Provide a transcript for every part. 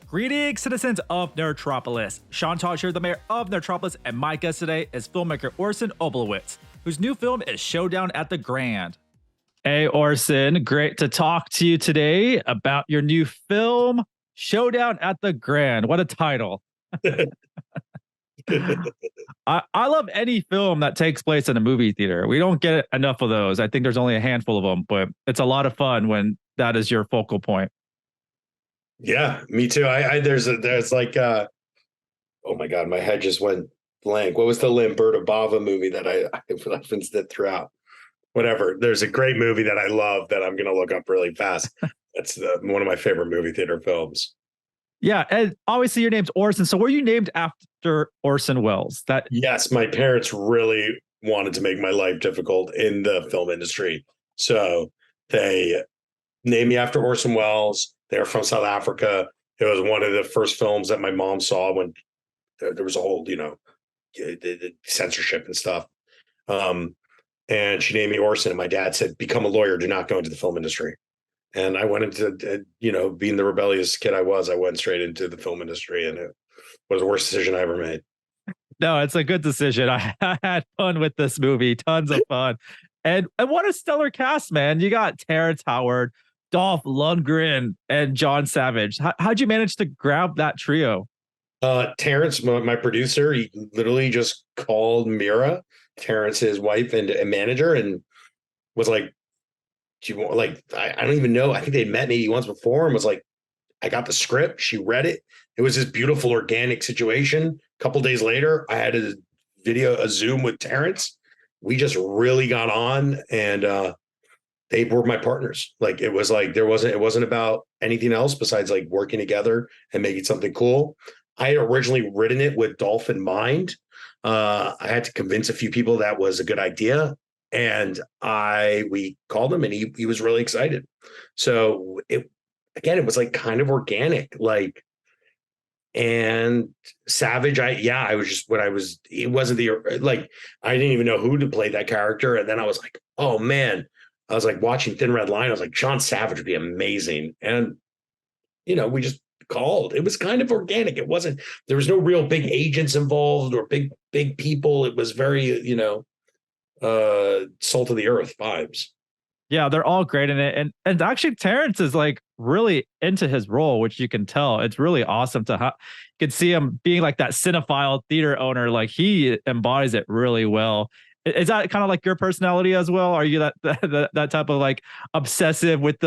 Greetings, citizens of Nerdtropolis. Sean Tosh here, the mayor of Nerdtropolis, and my guest today is filmmaker Orson Oblowitz, whose new film is Showdown at the Grand. Hey, Orson, great to talk to you today about your new film, Showdown at the Grand. What a title. I love any film that takes place in a movie theater. We don't get enough of those. I think there's only a handful of them, but it's a lot of fun when that is your focal point. Yeah, me too. There's like oh my God, my head just went blank. What was the Lamberto Bava movie that I referenced it throughout? Whatever. There's a great movie that I love that I'm gonna look up really fast. That's one of my favorite movie theater films. Yeah, and obviously your name's Orson. So were you named after Orson Welles? Yes, my parents really wanted to make my life difficult in the film industry. So they named me after Orson Welles. They're from South Africa. It was one of the first films that my mom saw when there was a whole, the censorship and stuff. And she named me Orson. And my dad said, "Become a lawyer. Do not go into the film industry." And I went into, being the rebellious kid I went straight into the film industry, and it was the worst decision I ever made. No, it's a good decision. I had fun with this movie, tons of fun. And what a stellar cast, man. You got Terrance Howard, Dolph Lundgren, and John Savage. How'd you manage to grab that trio? Terrence, my producer, he literally just called Mira, Terrence's wife and manager, and was like, "Do you want, like, I don't even know. I think they'd met maybe once before," and was like, "I got the script." She read it. It was this beautiful, organic situation. A couple days later, I had a Zoom with Terrence. We just really got on, and they were my partners. Like, it was like it wasn't about anything else besides like working together and making something cool. I had originally written it with Dolph in mind. I had to convince a few people that was a good idea, and we called him, and he was really excited. So it was like kind of organic, like. And Savage, it wasn't I didn't even know who to play that character. And then I was like, oh man, I was like watching Thin Red Line. I was like, John Savage would be amazing. And, we just called. It was kind of organic. There was no real big agents involved or big people. It was very, salt of the earth vibes. Yeah, they're all great in it. And actually Terrence is like really into his role, which you can tell. It's really awesome you can see him being like that cinephile theater owner. Like, he embodies it really well. Is that kind of like your personality as well? Are you that type of like obsessive with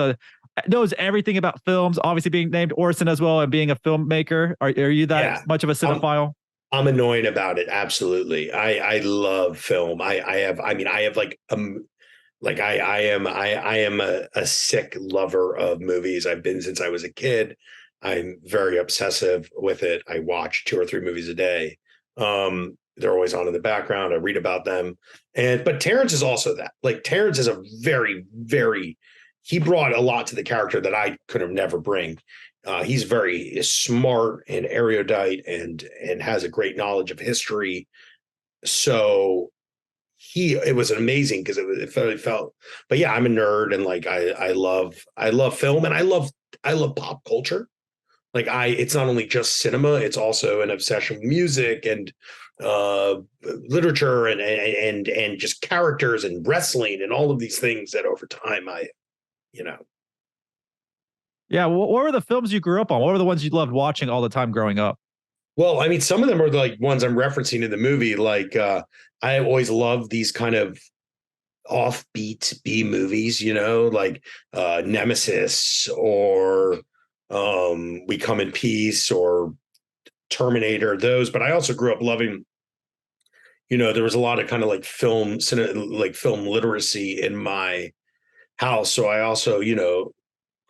knows everything about films, obviously being named Orson as well and being a filmmaker? Are you that much of a cinephile? I'm annoyed about it. Absolutely. I love film. I am a sick lover of movies. I've been since I was a kid. I'm very obsessive with it. I watch 2 or 3 movies a day. They're always on in the background. I read about them. But Terrence is also that. Like, Terrence is a very, very, he brought a lot to the character that I could have never bring. He's very smart and erudite and has a great knowledge of history. So it was amazing because it felt, but yeah, I'm a nerd, and like I love film, and I love pop culture. Like, it's not only just cinema, it's also an obsession with music and literature and just characters and wrestling and all of these things that over time Yeah, what were the films you grew up on? What were the ones you loved watching all the time growing up? Well, I mean, some of them are like ones I'm referencing in the movie. Like, I always love these kind of offbeat B movies, like Nemesis or We Come in Peace or Terminator, those. But I also grew up loving, there was a lot of kind of like film literacy in my house. So I also,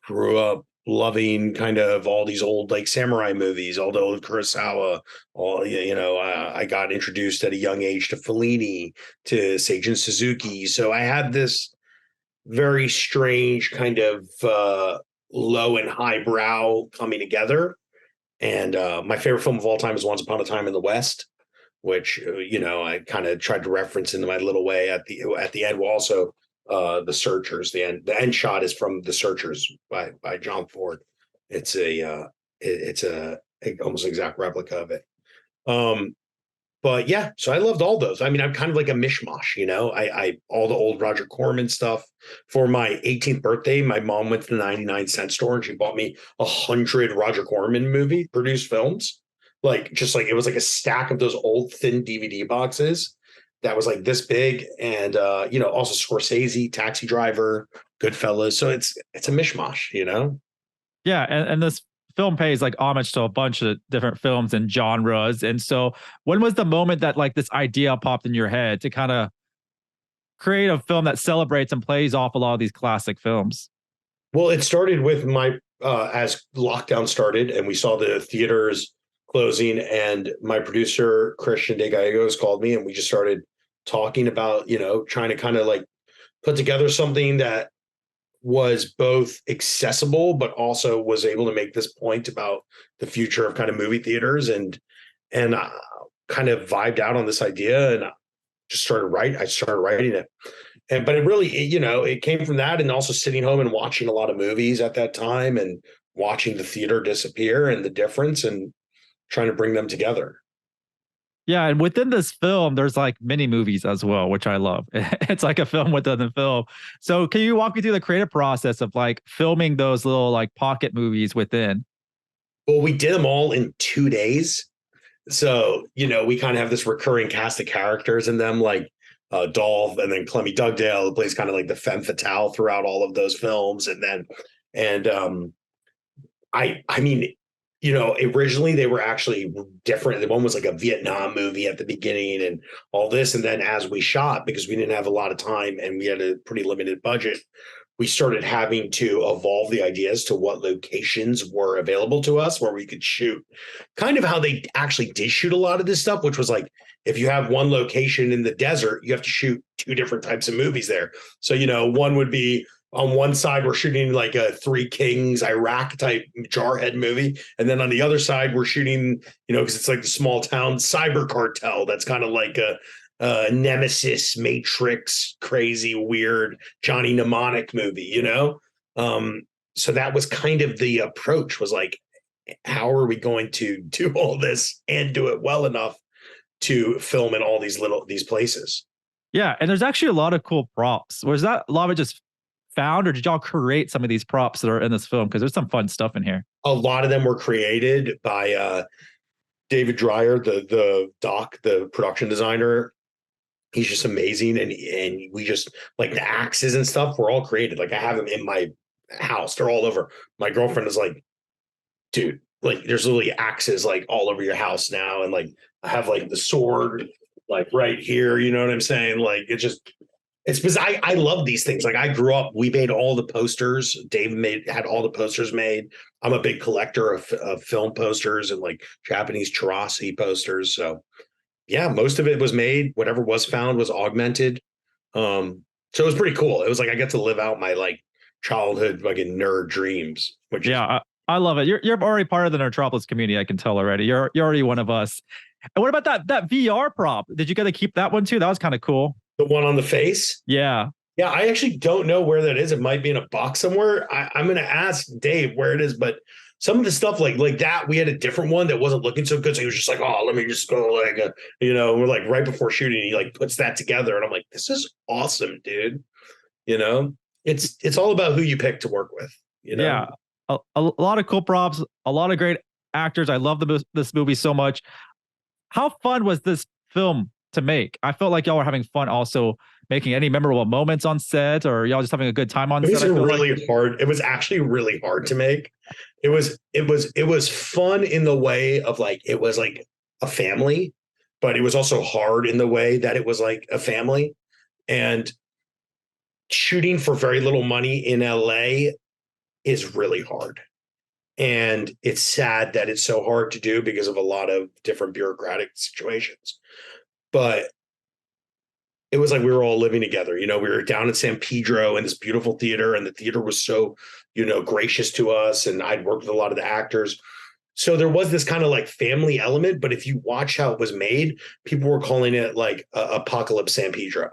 grew up loving kind of all these old like samurai movies, all the old Kurosawa. I got introduced at a young age to Fellini, to Seijun Suzuki. So I had this very strange kind of low and high brow coming together. And my favorite film of all time is Once Upon a Time in the West, which I kind of tried to reference in my little way at the end. Well, also The Searchers. The end shot is from The Searchers by John Ford. It's a it's a almost exact replica of it. Um, but yeah, so I loved all those. I mean, I'm kind of like a mishmash, you know. I all the old Roger Corman stuff. For my 18th birthday, my mom went to the 99-cent store and she bought me 100 Roger Corman movie produced films. Like just like it was like a stack of those old thin DVD boxes that was like this big, and you know, also Scorsese, Taxi Driver, Goodfellas. So it's a mishmash, you know. Yeah, and this film pays like homage to a bunch of different films and genres. And so when was the moment that like this idea popped in your head to kind of create a film that celebrates and plays off a lot of these classic films? Well, it started with my as lockdown started and we saw the theaters closing, and my producer Christian De Gallegos called me and we just started talking about, you know, trying to kind of like put together something that was both accessible but also was able to make this point about the future of kind of movie theaters, and kind of vibed out on this idea and just I started writing it. And but it really, you know, it came from that, and also sitting home and watching a lot of movies at that time and watching the theater disappear and the difference and trying to bring them together. Yeah, and within this film, there's like mini movies as well, which I love. It's like a film within the film. So can you walk me through the creative process of like filming those little like pocket movies within? Well, we did them all in 2 days. So, you know, we kind of have this recurring cast of characters in them, like Dolph, and then Clemmy Dugdale, who plays kind of like the femme fatale throughout all of those films. And then, and I mean, you know, originally they were actually different. The one was like a Vietnam movie at the beginning and all this. And then as we shot, because we didn't have a lot of time and we had a pretty limited budget, we started having to evolve the ideas to what locations were available to us where we could shoot. Kind of how they actually did shoot a lot of this stuff, which was like, if you have one location in the desert, you have to shoot two different types of movies there. So, you know, one would be on one side, we're shooting like a Three Kings Iraq type Jarhead movie. And then on the other side, we're shooting, you know, because it's like the small town cyber cartel. That's kind of like a Nemesis, Matrix, crazy, weird Johnny Mnemonic movie, you know? So that was kind of the approach, was like, how are we going to do all this and do it well enough to film in all these places? Yeah, and there's actually a lot of cool props. Was that a lot of it just found, or did y'all create some of these props that are in this film? Because there's some fun stuff in here. A lot of them were created by David Dreyer, the production designer. He's just amazing, and we just like the axes and stuff were all created. Like I have them in my house; they're all over. My girlfriend is like, "Dude, like there's literally axes like all over your house now," and like I have like the sword like right here. You know what I'm saying? Like it's because I love these things. Like I grew up, we made all the posters. Dave had all the posters made. I'm a big collector of film posters and like Japanese Chirasi posters. So yeah, most of it was made. Whatever was found was augmented. So it was pretty cool. It was like I get to live out my like childhood fucking nerd dreams. Which Yeah, I love it. You're already part of the Nerdtropolis community. I can tell already. You're already one of us. And what about that VR prop? Did you get to keep that one too? That was kind of cool. the one on the face. Yeah. Yeah, I actually don't know where that is. It might be in a box somewhere. I'm going to ask Dave where it is, but some of the stuff like that, we had a different one that wasn't looking so good. So he was just like, "Oh, let me just go like, you know." We're like right before shooting, he like puts that together, and I'm like, "This is awesome, dude." You know, it's all about who you pick to work with. You know, Yeah. A lot of cool props, a lot of great actors. I love this movie so much. How fun was this film to make? I felt like y'all were having fun also making any memorable moments on set, or y'all just having a good time on it set. was I feel really like. hard. It was actually really hard to make. It was fun in the way of like it was like a family, but it was also hard in the way that it was like a family. And shooting for very little money in LA is really hard. And it's sad that it's so hard to do because of a lot of different bureaucratic situations. But it was like we were all living together. You know, we were down in San Pedro in this beautiful theater, and the theater was so, you know, gracious to us. And I'd worked with a lot of the actors. So there was this kind of like family element. But if you watch how it was made, people were calling it like Apocalypse San Pedro.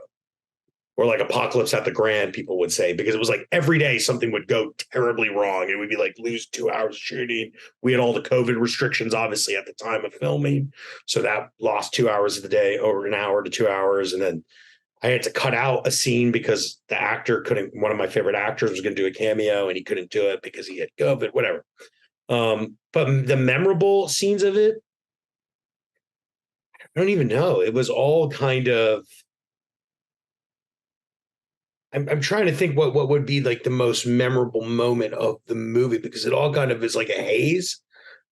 or like Apocalypse at the Grand, people would say, because it was like every day something would go terribly wrong. It would be like lose 2 hours of shooting. We had all the COVID restrictions, obviously, at the time of filming. So that lost 2 hours of the day, over an hour to 2 hours. And then I had to cut out a scene because the actor couldn't, one of my favorite actors was going to do a cameo and he couldn't do it because he had COVID, whatever. But the memorable scenes of it, I don't even know. It was all kind of, I'm trying to think what would be like the most memorable moment of the movie, because it all kind of is like a haze,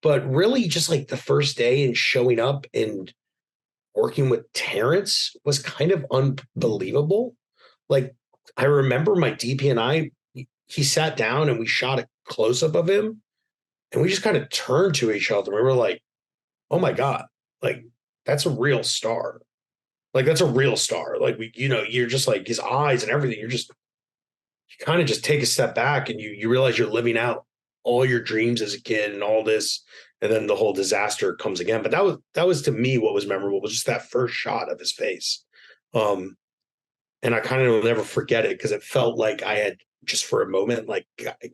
but really just like the first day and showing up and working with Terrence was kind of unbelievable. Like, I remember my DP and I, he sat down and we shot a close up of him and we just kind of turned to each other. We were like, oh my God, like that's a real star. Like that's a real star. Like you're just like his eyes and everything. You kind of just take a step back and you realize you're living out all your dreams as a kid and all this, and then the whole disaster comes again. But that was to me what was memorable, was just that first shot of his face. And I kind of will never forget it because it felt like I had just for a moment like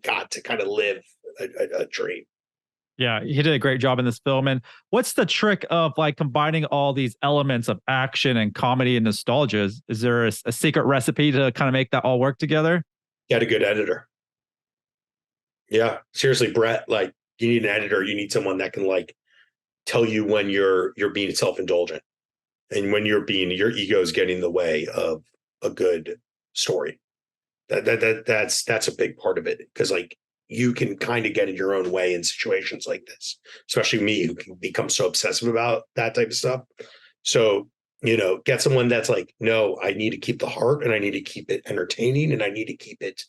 got to kind of live a dream. Yeah, he did a great job in this film. And what's the trick of like combining all these elements of action and comedy and nostalgia? Is there a secret recipe to kind of make that all work together? Get a good editor. Yeah, seriously, Brett, like you need an editor. You need someone that can like tell you when you're being self-indulgent and when your ego is getting in the way of a good story. That's a big part of it, because like you can kind of get in your own way in situations like this, especially me, who can become so obsessive about that type of stuff. So, get someone that's like, no, I need to keep the heart and I need to keep it entertaining and I need to keep it.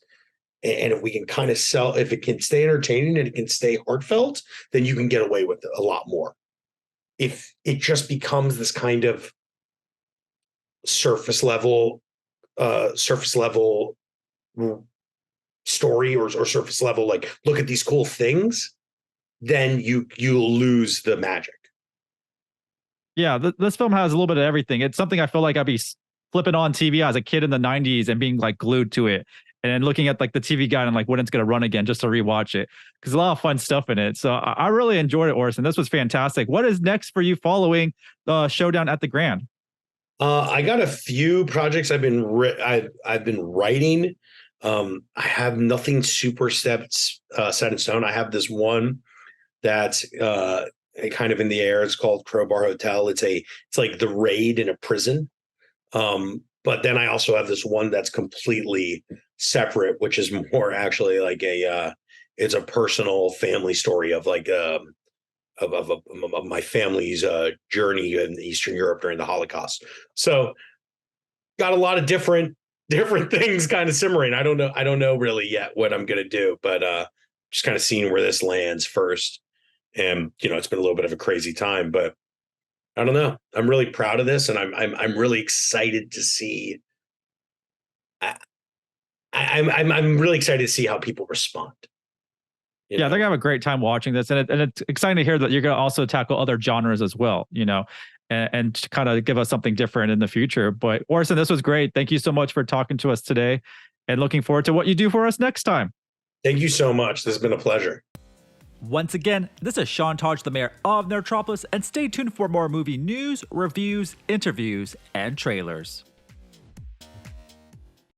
And if we can kind of if it can stay entertaining and it can stay heartfelt, then you can get away with it a lot more. If it just becomes this kind of surface level story or surface level, like look at these cool things, then you'll lose the magic. Yeah, this film has a little bit of everything. It's something I feel like I'd be flipping on TV as a kid in the 90s and being like glued to it, and then looking at like the TV guide and like when it's going to run again just to rewatch it, because a lot of fun stuff in it. So I really enjoyed it, Orson. This was fantastic. What is next for you following the Showdown at the Grand? I got a few projects I've been writing. I have nothing super set in stone. I have this one that's kind of in the air. It's called Crowbar Hotel. It's like the raid in a prison. But then I also have this one that's completely separate, which is more actually like it's a personal family story of like of my family's journey in Eastern Europe during the Holocaust. So got a lot of different things kind of simmering. I don't know really yet what I'm going to do, but just kind of seeing where this lands first. And, it's been a little bit of a crazy time, but I don't know. I'm really proud of this, and I'm really excited to see. I'm really excited to see how people respond. Yeah, they're gonna have a great time watching this, and it's exciting to hear that you're gonna also tackle other genres as well. And kind of give us something different in the future. But Orson, this was great. Thank you so much for talking to us today, and looking forward to what you do for us next time. Thank you so much. This has been a pleasure. Once again, this is Sean Taj, the Mayor of Nerdtropolis, and stay tuned for more movie news, reviews, interviews, and trailers.